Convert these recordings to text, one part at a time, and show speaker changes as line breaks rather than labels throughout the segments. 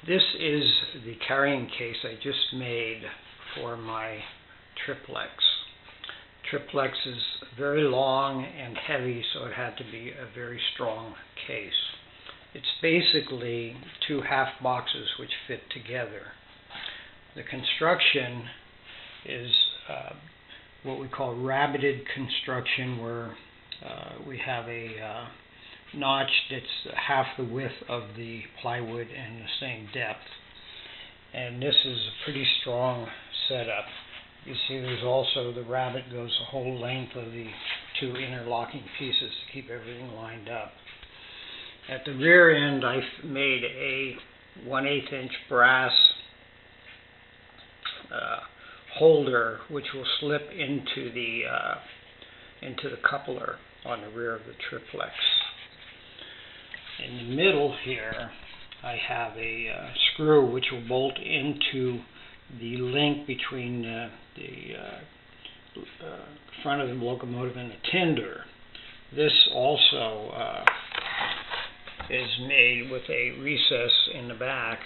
This is the carrying case I just made for my Triplex. Triplex is very long and heavy, so it had to be a very strong case. It's basically two half boxes which fit together. The construction is what we call rabbeted construction, where we have a notch that's half the width of the plywood and the same depth. And this is a pretty strong setup. You see there's also the rabbet goes the whole length of the two interlocking pieces to keep everything lined up. At the rear end I've made a 1/8 inch brass holder which will slip into the coupler on the rear of the Triplex. In the middle here I have a screw which will bolt into the link between the front of the locomotive and the tender. This also is made with a recess in the back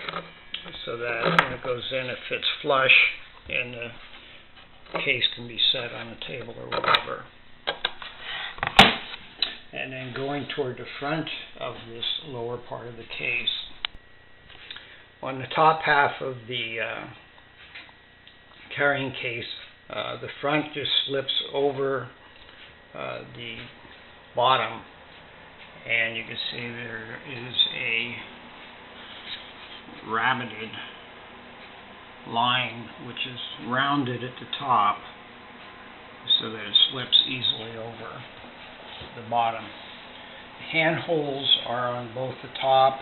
so that when it goes in it fits flush and the case can be set on the table or whatever. And then going toward the front of this lower part of the case, on the top half of the carrying case, the front just slips over the bottom, and you can see there is a rabbeted line which is rounded at the top so that it slips easily over the bottom. The handholds are on both the top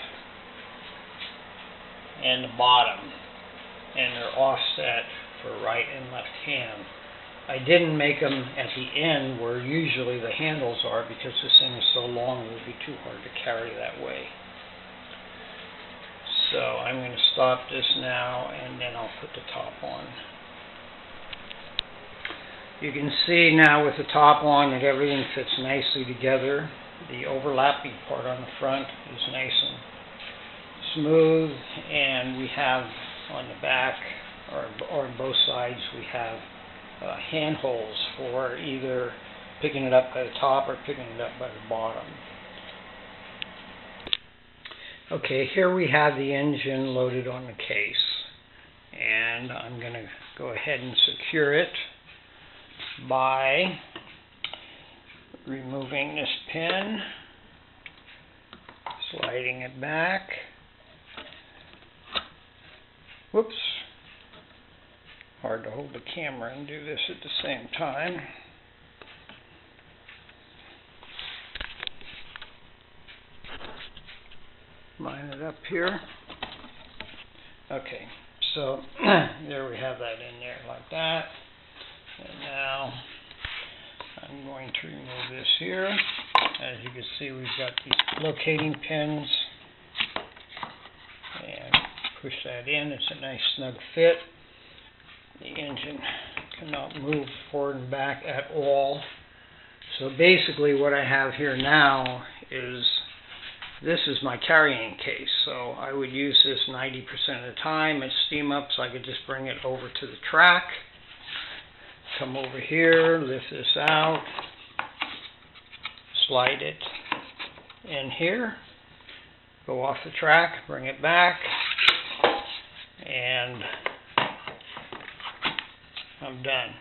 and the bottom, and they're offset for right and left hand. I didn't make them at the end where usually the handles are because this thing is so long it would be too hard to carry that way. So I'm going to stop this now and then I'll put the top on. You can see now with the top on that everything fits nicely together. The overlapping part on the front is nice and smooth, and we have on the back or on both sides we have handholds for either picking it up by the top or picking it up by the bottom. Okay, here we have the engine loaded on the case, and I'm going to go ahead and secure it by removing this pin, sliding it back. Whoops. Hard to hold the camera and do this at the same time. Line it up here. Okay, so there we have that in there like that. And now I'm going to remove this here. As you can see, we've got these locating pins, and push that in. It's a nice snug fit. The engine cannot move forward and back at all. So basically what I have here now is this is my carrying case. So I would use this 90% of the time. It's steam up, so I could just bring it over to the track. Come over here, lift this out, slide it in here, go off the track, bring it back, and I'm done.